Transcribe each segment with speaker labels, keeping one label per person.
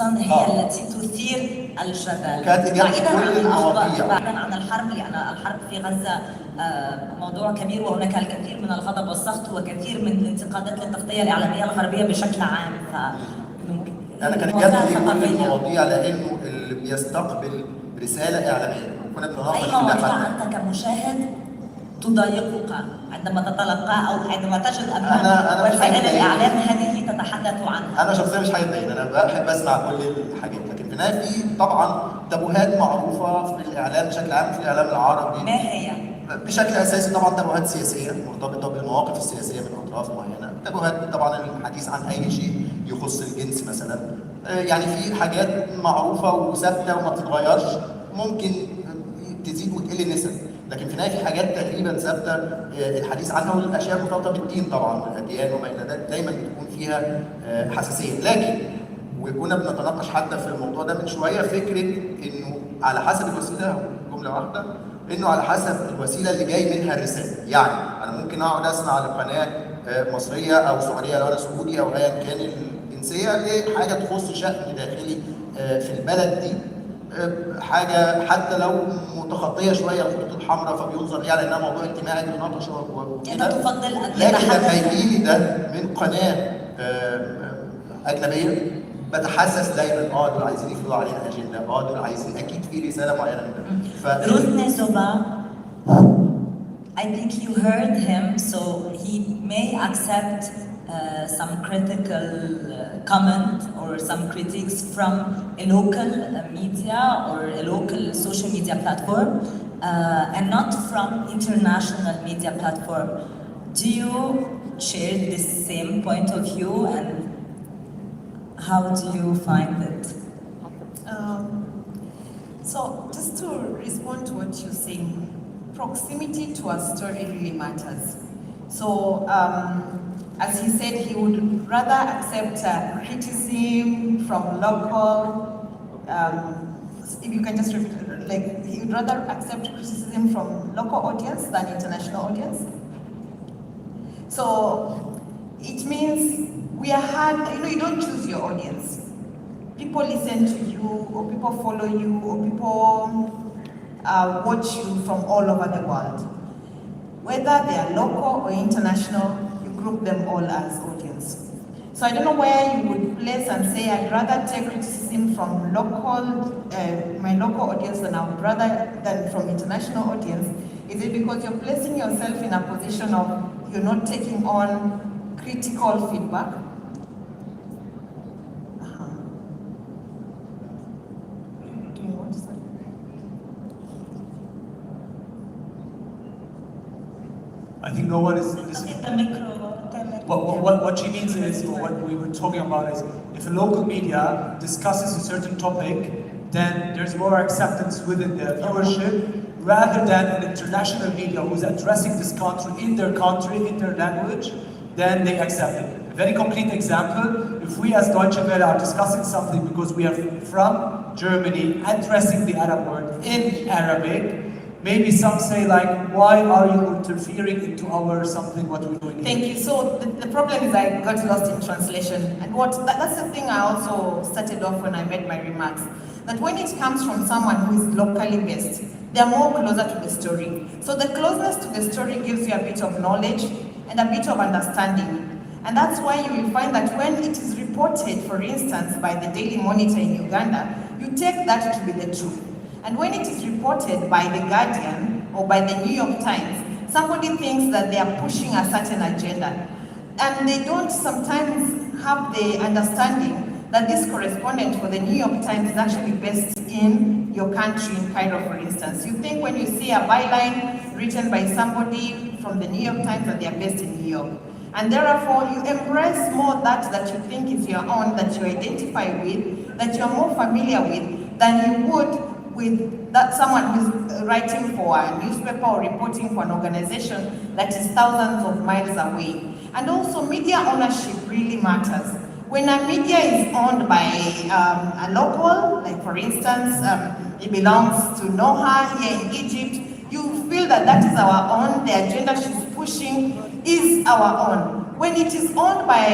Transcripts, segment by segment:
Speaker 1: خصوصا هي التي تثير الجدل.
Speaker 2: كانت إجابة كل المواضيع.
Speaker 1: بعيدا عن الحرب، لأن الحرب في غزة موضوع كبير، وهناك الكثير من الغضب والسخط وكثير من الانتقادات للتغطية الإعلامية الغربية بشكل عام.
Speaker 2: أنا كان إجابتي كل المواضيع لأنه اللي بيستقبل رسالة إعلامية كنا بنناقش
Speaker 1: أي مواضيع أنت كمشاهد تضايقك عندما تتلقى او عندما تجد انها وسائل الاعلام هذه تتحدث عنها؟
Speaker 2: انا شخصيا مش هيضايقني، انا بحب اسمع كل الحاجات، لكن في النهايه في طبعا تابوهات معروفه في الاعلام بشكل عام، في الاعلام العربي.
Speaker 1: ما هي؟
Speaker 2: بشكل اساسي طبعا تابوهات سياسيه مرتبطه بالمواقف السياسيه من اطراف معينه، تابوهات طبعا الحديث عن اي شيء يخص الجنس مثلا، يعني في حاجات معروفه وثابته وما بتتغيرش، ممكن تزيد وتقل نسب، لكن في النهايه في حاجات تقريبا ثابته الحديث عنها، والاشياء المرتبطه بالدين طبعا والاديان وما الى ذلك دايما بتكون فيها حساسيه، لكن وكنا بنتناقش حتى في الموضوع ده من شويه، فكره انه على حسب الوسيله، جمله واحده، انه على حسب الوسيله اللي جاي منها الرساله، يعني انا ممكن اقعد اسمع لقناه مصريه او سعوديه لو انا سعودي او ايا كان الجنسيه لحاجه تخص شأن داخلي في البلد دي، حاجه حتى لو متخطيه شويه الخطوط الحمراء فبينظر ليها على انها موضوع اجتماعي بيناقش
Speaker 1: وكده. تفضل ان
Speaker 2: لكن لما يجي لي ده من قناه اجنبيه بتحسس دايما دول عايزين يفرضوا علينا اجنده، دول عايزين اكيد في رساله معينه مننا.
Speaker 1: روث نيزوبا, I think you heard him, so he may accept some critical comment or some critiques from a local media or a local social media platform and not from international media platform. Do you share this same point of view, and how do you find it?
Speaker 3: So just to respond to what you're saying, proximity to a story really matters. So as he said, he would rather accept criticism from local, if you can just repeat, like he would rather accept criticism from local audience than international audience. So it means we are hard, you don't choose your audience. People listen to you, or people follow you, or people watch you from all over the world. Whether they are local or international, group them all as audience. So I don't know where you would place and say I'd rather take criticism from local, my local audience than I would rather than from international audience. Is it because you're placing yourself in a position of you're not taking on critical feedback? Do you want to say?
Speaker 4: I think no one is what she means is, or what we were talking about is, if a local media discusses a certain topic, then there's more acceptance within the viewership, rather than an international media who's addressing this country, in their language, then they accept it. A very concrete example, if we as Deutsche Welle are discussing something because we are from Germany, addressing the Arab word in Arabic, maybe some say like, why are you interfering into our something what we're doing?
Speaker 3: Thank you. So the problem is I got lost in translation. And that's the thing I also started off when I made my remarks. That when it comes from someone who is locally based, they're more closer to the story. So the closeness to the story gives you a bit of knowledge and a bit of understanding. And that's why you will find that when it is reported, for instance, by the Daily Monitor in Uganda, you take that to be the truth. And when it is reported by The Guardian or by the New York Times, somebody thinks that they are pushing a certain agenda. And they don't sometimes have the understanding that this correspondent for the New York Times is actually based in your country, in Cairo, for instance. You think when you see a byline written by somebody from the New York Times that they are based in New York. And therefore, you embrace more that you think is your own, that you identify with, that you're more familiar with, than you would with that someone who's writing for a newspaper or reporting for an organization that is thousands of miles away. And also media ownership really matters. When a media is owned by a local, like for instance, it belongs to Noha here in Egypt, you feel that that is our own, the agenda she's pushing is our own. When it is owned by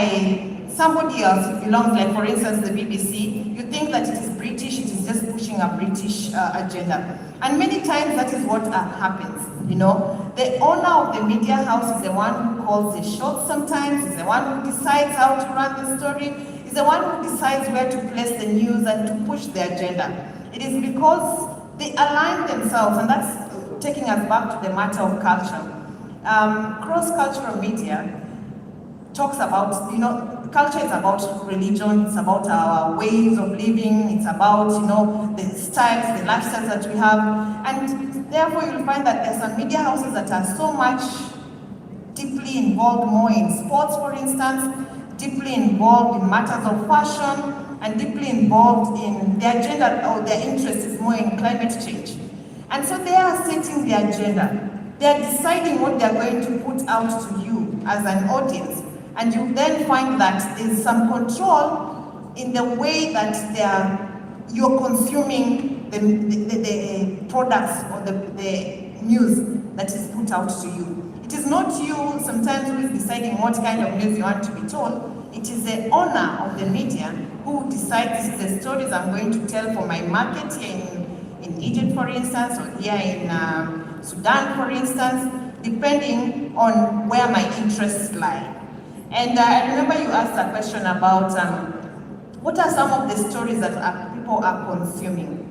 Speaker 3: somebody else who belongs, like for instance the BBC, you think think that it is British, it is just pushing a British agenda. And many times that is what happens, you know. The owner of the media house is the one who calls the shots sometimes, is the one who decides how to run the story, is the one who decides where to place the news and to push the agenda. It is because they align themselves, and that's taking us back to the matter of culture. Cross-cultural media talks about, you know, culture is about religion, it's about our ways of living, it's about, you know, the styles, the lifestyles that we have. And therefore you'll find that there's some media houses that are so much deeply involved more in sports, for instance, deeply involved in matters of fashion, and deeply involved in their agenda, or their interest is more in climate change. And so they are setting the agenda. They are deciding what they are going to put out to you as an audience. And you then find that there's some control in the way that you're consuming the products or the news that is put out to you. It is not you sometimes who is deciding what kind of news you want to be told. It is the owner of the media who decides this is the stories I'm going to tell for my market here in Egypt, for instance, or here in Sudan, for instance, depending on where my interests lie. And I remember you asked a question about what are some of the stories that people are consuming.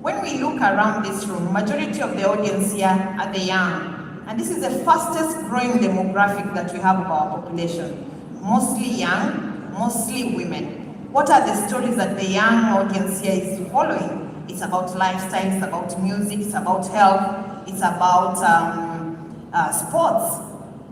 Speaker 3: When we look around this room, majority of the audience here are the young. And this is the fastest growing demographic that we have of our population. Mostly young, mostly women. What are the stories that the young audience here is following? It's about lifestyle, it's about music, it's about health, it's about sports.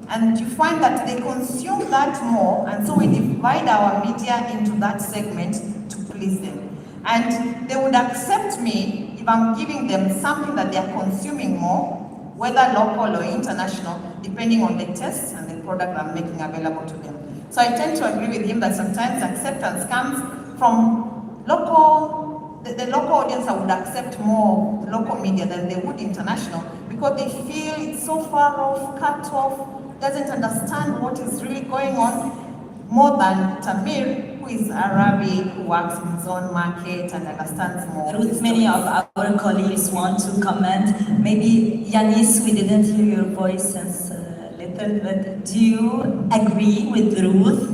Speaker 3: And you find that they consume that more, and so we divide our media into that segment to please them. And they would accept me if I'm giving them something that they are consuming more, whether local or international, depending on the taste and the product I'm making available to them. So I tend to agree with him that sometimes acceptance comes from local, the local audience would accept more local media than they would international, because they feel it's so far off, cut off, doesn't understand what is really going on, more than Tamir, who is Arabic, who works in his own market and understands more.
Speaker 1: Ruth, many of our colleagues want to comment. Maybe Yanis, we didn't hear your voice since little, but do you agree with Ruth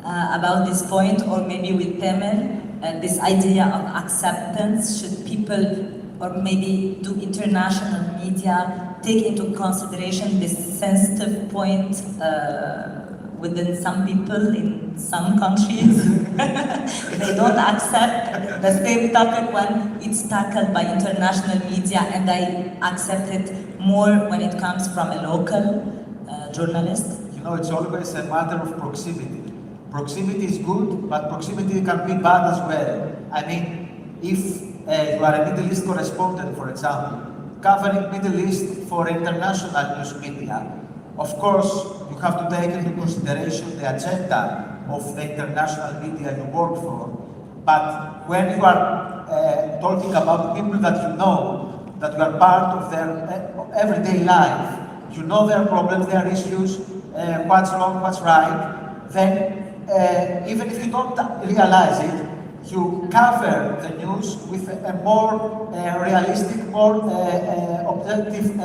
Speaker 1: about this point, or maybe with Tamir, this idea of acceptance? Should people, or maybe do international media take into consideration this sensitive point within some people in some countries? They don't accept the same topic when it's tackled by international media, and I accept it more when it comes from a local journalist.
Speaker 5: You know, it's always a matter of proximity. Proximity is good, but proximity can be bad as well. I mean, if you are a Middle East correspondent, for example, covering Middle East for international news media, of course, you have to take into consideration the agenda of the international media you work for. But when you are talking about people that you know, that you are part of their everyday life, you know their problems, their issues, what's wrong, what's right, then even if you don't realize it, you cover the news with a more realistic, more objective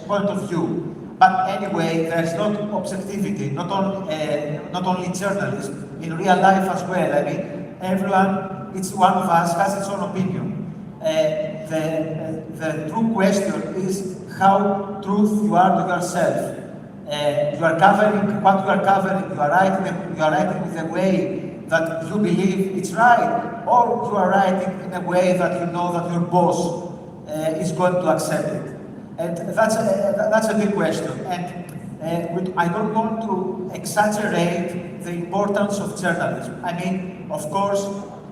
Speaker 5: point of view. But anyway, there's not objectivity, not only journalists, in real life as well. I mean, everyone, each one of us has its own opinion. The true question is how truth you are to yourself. You are covering what you are covering, you are writing with a way that you believe it's right, or you are writing in a way that you know that your boss is going to accept it. And that's a big question. And I don't want to exaggerate the importance of journalism. I mean, of course,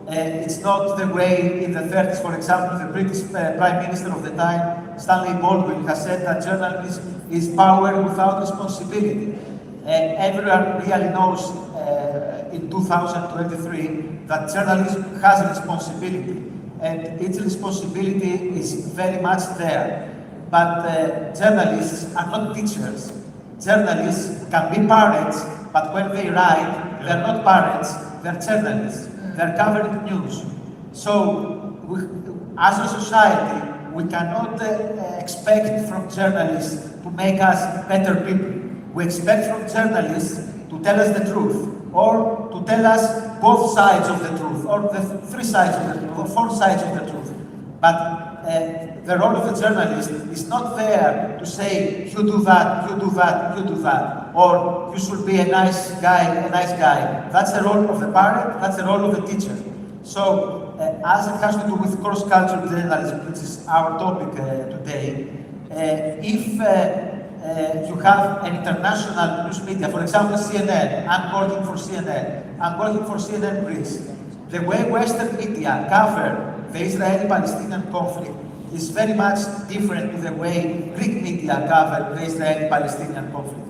Speaker 5: it's not the way in the 30s, for example, the British Prime Minister of the time, Stanley Baldwin, has said that journalism is power without responsibility. Everyone really knows in 2023 that journalism has a responsibility, and its responsibility is very much there. But journalists are not teachers. Journalists can be parents, but when they write, they're not parents, they're journalists. They're covering news. So, as a society, we cannot expect from journalists to make us better people. We expect from journalists to tell us the truth, or to tell us both sides of the truth, or the 3 sides of the truth, or 4 sides of the truth. But the role of the journalist is not there to say, you do that, you do that, you do that, or you should be a nice guy, a nice guy. That's the role of the parent, that's the role of the teacher. So, as it has to do with cross-cultural journalism, which is our topic today, if you have an international news media, for example CNN, I'm working for CNN, I'm working for CNN Greece. The way Western media cover the Israeli-Palestinian conflict is very much different to the way Greek media cover the Israeli-Palestinian conflict.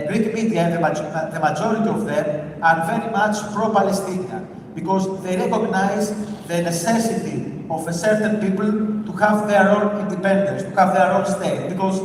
Speaker 5: Greek media, the majority of them, are very much pro-Palestinian because they recognize the necessity of a certain people to have their own independence, to have their own state. Because